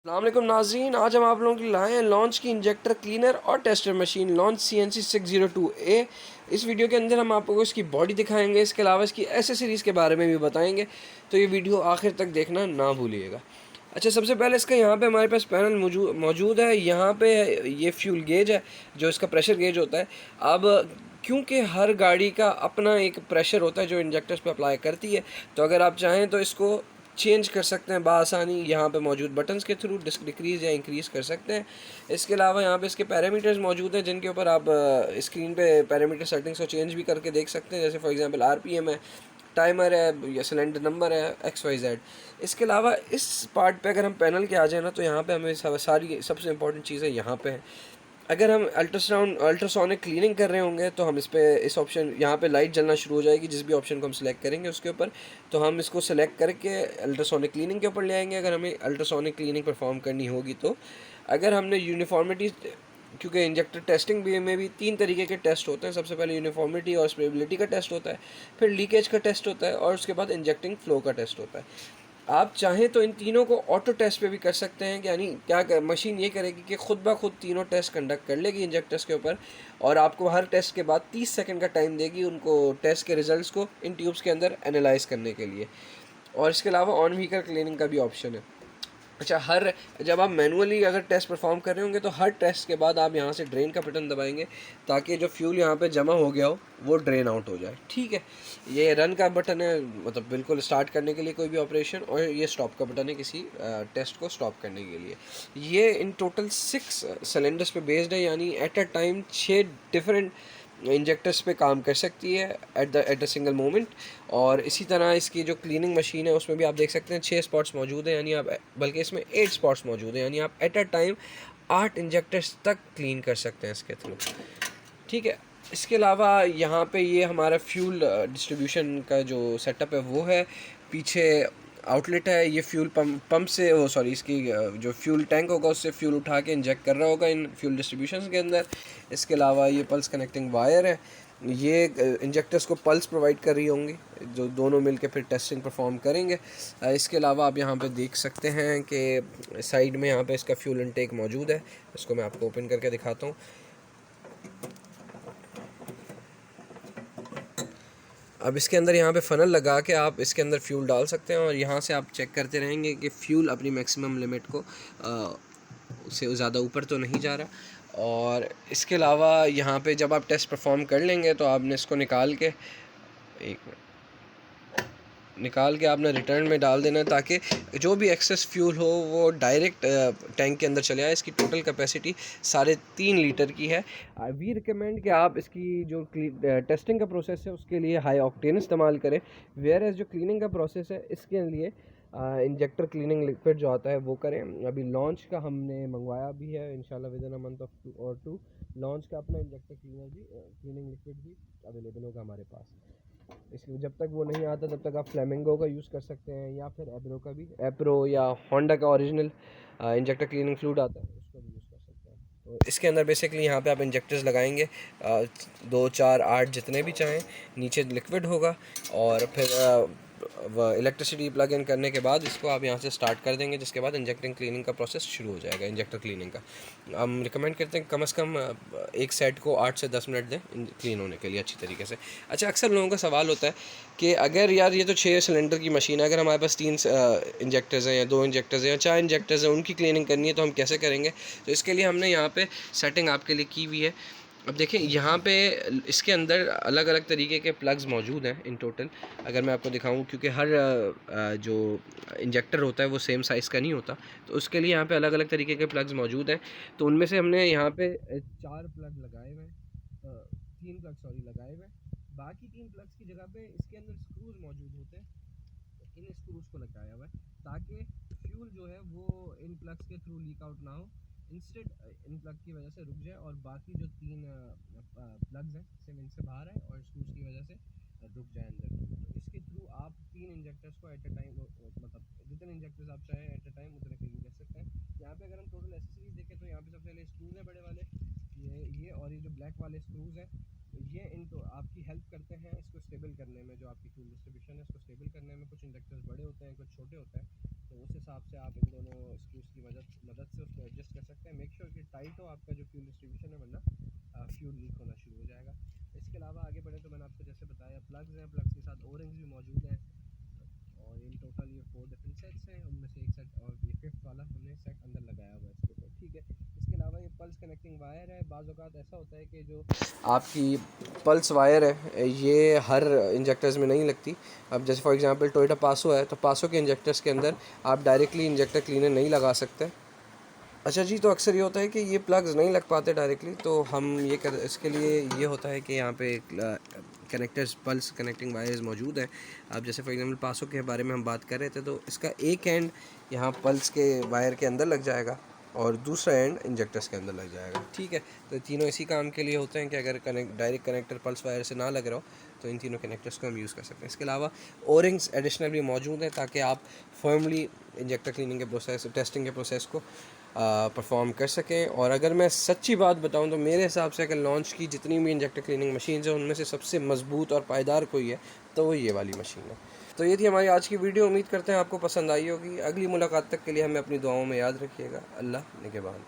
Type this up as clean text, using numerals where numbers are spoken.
अस्सलामुअलैकुम नाज़रीन, आज हम आप लोगों के लिए लाए हैं लॉन्च की इंजेक्टर क्लीनर और tester machine launch CNC 602A। इस वीडियो के अंदर हम आपको इसकी बॉडी दिखाएंगे, इसके अलावा इसकी एसेसरीज़ के बारे में भी बताएंगे, तो ये वीडियो आखिर तक देखना ना भूलिएगा। अच्छा, सबसे पहले इसका यहाँ पे हमारे पास पैनल मौजूद है। यहाँ पे ये फ्यूल गेज है, जो इसका प्रेशर गेज होता है। अब क्योंकि हर गाड़ी का अपना एक प्रेशर होता है जो इंजेक्टर्स पे अप्लाई करती है, तो अगर आप चाहें तो इसको चेंज कर सकते हैं बासानी यहाँ पे मौजूद बटन्स के थ्रू डिक्रीज़ या इंक्रीज़ कर सकते हैं। इसके अलावा यहाँ पे इसके पैरामीटर्स मौजूद हैं, जिनके ऊपर आप स्क्रीन पे पैरामीटर सेटिंग्स को चेंज भी करके देख सकते हैं, जैसे फॉर एग्जांपल RPM है, टाइमर है या सिलेंडर नंबर है, XYZ। इसके अलावा इस पार्ट पे अगर हम पैनल के आ जाए ना, तो यहाँ पे हमें सारी सबसे इंपॉर्टेंट चीज़ें यहाँ पे हैं। अगर हम अल्ट्रासोनिक क्लीनिंग कर रहे होंगे तो हम इस ऑप्शन यहाँ पे लाइट जलना शुरू हो जाएगी। जिस भी ऑप्शन को हम सिलेक्ट करेंगे उसके ऊपर, तो हम इसको सिलेक्ट करके अल्ट्रासोनिक क्लीनिंग के ऊपर ले आएंगे अगर हमें अल्ट्रासोनिक क्लीनिंग परफॉर्म करनी होगी। तो अगर हमने यूनिफॉर्मिटी, क्योंकि इंजेक्टर टेस्टिंग भी में भी 3 तरीके के टेस्ट होते हैं। सबसे पहले यूनिफॉर्मिटी और स्टेबिलिटी का टेस्ट होता है, फिर लीकेज का टेस्ट होता है, और उसके बाद इंजेक्टिंग फ्लो का टेस्ट होता है। आप चाहें तो इन तीनों को ऑटो टेस्ट पे भी कर सकते हैं, यानी मशीन ये करेगी कि खुद ब खुद तीनों टेस्ट कंडक्ट कर लेगी इंजेक्टर्स के ऊपर, और आपको हर टेस्ट के बाद 30 सेकंड का टाइम देगी उनको टेस्ट के रिजल्ट्स को इन ट्यूब्स के अंदर एनालाइज करने के लिए। और इसके अलावा ऑन व्हीकल क्लीनिंग का भी ऑप्शन है। अच्छा, जब आप मैनुअली अगर टेस्ट परफॉर्म कर रहे होंगे तो हर टेस्ट के बाद आप यहाँ से ड्रेन का बटन दबाएंगे, ताकि जो फ्यूल यहाँ पे जमा हो गया हो वो ड्रेन आउट हो जाए। ठीक है, ये रन का बटन है, मतलब बिल्कुल स्टार्ट करने के लिए कोई भी ऑपरेशन, और ये स्टॉप का बटन है किसी टेस्ट को स्टॉप करने के लिए। ये इन टोटल 6 सिलेंडर्स पे बेस्ड है, यानी at a time 6 different injectors पे काम कर सकती है एट द सिंगल मोमेंट। और इसी तरह इसकी जो क्लीनिंग मशीन है उसमें भी आप देख सकते हैं 6 स्पॉट्स मौजूद हैं, यानी आप, बल्कि इसमें 8 स्पॉट्स मौजूद हैं, यानी आप एट अ टाइम 8 इंजेक्टर्स तक क्लीन कर सकते हैं इसके थ्रू। ठीक है, इसके अलावा यहाँ पे ये हमारा फ्यूल डिस्ट्रीब्यूशन का जो सेटअप है वो है। पीछे आउटलेट है, ये फ्यूल पंप से, वो सॉरी, इसकी जो फ्यूल टैंक होगा उससे फ्यूल उठा के इंजेक्ट कर रहा होगा इन फ्यूल डिस्ट्रीब्यूशन के अंदर। इसके अलावा ये पल्स कनेक्टिंग वायर है, ये इंजेक्टर्स को पल्स प्रोवाइड कर रही होंगी, जो दोनों मिलके फिर टेस्टिंग परफॉर्म करेंगे। इसके अलावा आप यहाँ पे देख सकते हैं कि साइड में यहाँ पे इसका फ्यूल इनटेक मौजूद है। इसको मैं आपको ओपन करके दिखाता हूँ। अब इसके अंदर यहाँ पे फ़नल लगा के आप इसके अंदर फ्यूल डाल सकते हैं, और यहाँ से आप चेक करते रहेंगे कि फ्यूल अपनी मैक्सिमम लिमिट को उससे ज़्यादा ऊपर तो नहीं जा रहा। और इसके अलावा यहाँ पे जब आप टेस्ट परफॉर्म कर लेंगे तो आपने इसको निकाल के आपने रिटर्न में डाल देना, ताकि जो भी एक्सेस फ्यूल हो वो डायरेक्ट टैंक के अंदर चले आए। इसकी टोटल कैपेसिटी 3.5 लीटर की है। वी रिकमेंड कि आप इसकी जो टेस्टिंग का प्रोसेस है उसके लिए हाई ऑक्टेन इस्तेमाल करें, वेयर एज जो क्लीनिंग का प्रोसेस है इसके लिए इंजेक्टर क्लीनिंग लिक्विड जो आता है वो करें। अभी लॉन्च का हमने मंगवाया भी है, इंशाल्लाह विद इन अ मंथ और 2 लॉन्च का अपना इंजेक्टर क्लीनिंग लिक्विड भी अवेलेबल होगा हमारे पास। इसलिए जब तक वो नहीं आता तब तक आप फ्लेमिंगो का यूज़ कर सकते हैं, या फिर एप्रो या होंडा का ओरिजिनल इंजेक्टर क्लीनिंग फ्लूइड आता है उसको भी यूज़ कर सकते हैं। तो इसके अंदर बेसिकली यहाँ पे आप इंजेक्टर्स लगाएंगे, 2 4 8 जितने भी चाहें। नीचे लिक्विड होगा, और फिर इलेक्ट्रिसिटी प्लग इन करने के बाद इसको आप यहाँ से स्टार्ट कर देंगे, जिसके बाद इंजेक्टिंग क्लीनिंग का प्रोसेस शुरू हो जाएगा। इंजेक्टर क्लीनिंग का हम रिकमेंड करते हैं कम से कम एक सेट को 8 से 10 मिनट दें क्लीन होने के लिए अच्छी तरीके से। अच्छा, अक्सर लोगों का सवाल होता है कि अगर यार ये तो 6 सिलेंडर की मशीन है, अगर हमारे पास 3 इंजेक्टर्स हैं या 2 इंजेक्टर्स हैं या 4 इंजेक्टर्स हैं, उनकी क्लीनिंग करनी है तो हम कैसे करेंगे? तो इसके लिए हमने यहाँ पे सेटिंग आपके लिए की हुई है। अब देखें, यहाँ पे इसके अंदर अलग अलग तरीके के प्लग्स मौजूद हैं इन टोटल। अगर मैं आपको दिखाऊं, क्योंकि हर जो इंजेक्टर होता है वो सेम साइज़ का नहीं होता, तो उसके लिए यहाँ पे अलग अलग तरीके के प्लग्स मौजूद हैं। तो उनमें से हमने यहाँ पे 4 प्लग लगाए हुए हैं, 3 प्लग सॉरी लगाए हुए हैं। बाकी 3 प्लग्स की जगह पे इसके अंदर स्क्रूज मौजूद होते हैं, तो इन स्क्रूज को लगाया हुआ है ताकि फ्यूल जो है वो इन प्लग्स के थ्रू लीक आउट ना हो, इंस्टेड इन प्लग की वजह से रुक जाए, और बाकी जो 3 प्लग्स हैं सिर्फ इनसे बाहर है और स्क्रूज की वजह से रुक जाए अंदर। तो इसके थ्रू आप 3 इंजेक्टर्स को एट अ टाइम, मतलब जितने इंजेक्टर्स आप चाहें एट अ टाइम उतने क्लीन कर सकते हैं। यहाँ पे अगर हम टोटल एसेसरीज देखें तो यहाँ पे सबसे पहले स्क्रूज हैं बड़े वाले, ये और ये जो ब्लैक वाले स्क्रूज हैं, ये इनको आपकी हेल्प करते हैं इसको स्टेबल करने में। जो आपकी फ्यूल डिस्ट्रीब्यूशन है इसको स्टेबल करने में, कुछ इंडक्टर्स बड़े होते हैं कुछ छोटे होते हैं, तो उस हिसाब से आप इन दोनों स्क्रूज की मदद से उसको एडजस्ट कर सकते हैं। मेक श्योर कि टाइट हो आपका जो फ्यूल डिस्ट्रीब्यूशन है, वरना फ्यूल लीक होना शुरू हो जाएगा। इसके अलावा आगे बढ़े तो मैंने आपको जैसे बताया प्लग्स हैं, प्लग्स के साथ ओरिंग्स भी मौजूद हैं, और इन टोटल ये 4 डिफरेंट सेट्स हैं, उनमें से एक सेट और ये 5th वाला हमने सेट अंदर लगाया हुआ है इसके ऊपर, ठीक है। इसके अलावा ये पल्स कनेक्टिंग वायर है। बाज़ औक़ात ऐसा होता है कि जो आपकी पल्स वायर है ये हर इंजेक्टर्स में नहीं लगती। अब जैसे फॉर एग्जांपल टोयोटा पासो है, तो पासो के इंजेक्टर्स के अंदर आप डायरेक्टली इंजेक्टर क्लीनर नहीं लगा सकते। अच्छा जी, तो अक्सर ये होता है कि ये प्लग्स नहीं लग पाते डायरेक्टली, तो हम ये कर इसके लिए ये होता है कि यहाँ पे कनेक्टर्स पल्स कनेक्टिंग वायर्स मौजूद हैं। अब जैसे फॉर एग्जांपल पासो के बारे में हम बात कर रहे थे, तो इसका एक एंड यहाँ पल्स के वायर के अंदर लग जाएगा और दूसरा एंड इंजेक्टर्स के अंदर लग जाएगा, ठीक है। तो तीनों इसी काम के लिए होते हैं कि अगर डायरेक्ट कनेक्टर पल्स वायर से ना लग रहा हो तो इन तीनों कनेक्टर्स को हम यूज़ कर सकते हैं। इसके अलावा ओरिंग्स एडिशनल भी मौजूद हैं ताकि आप फर्मली इंजेक्टर क्लीनिंग के प्रोसेस, टेस्टिंग के प्रोसेस को परफॉर्म कर सकें। और अगर मैं सच्ची बात बताऊं तो मेरे हिसाब से अगर लॉन्च की जितनी भी इंजेक्टर क्लीनिंग मशीन्स हैं उनमें से सबसे मजबूत और पायदार कोई है तो वो ये वाली मशीन है। तो ये थी हमारी आज की वीडियो। उम्मीद करते हैं आपको पसंद आई होगी। अगली मुलाकात तक के लिए हमें अपनी दुआओं में याद रखिएगा। अल्लाह निगहबान।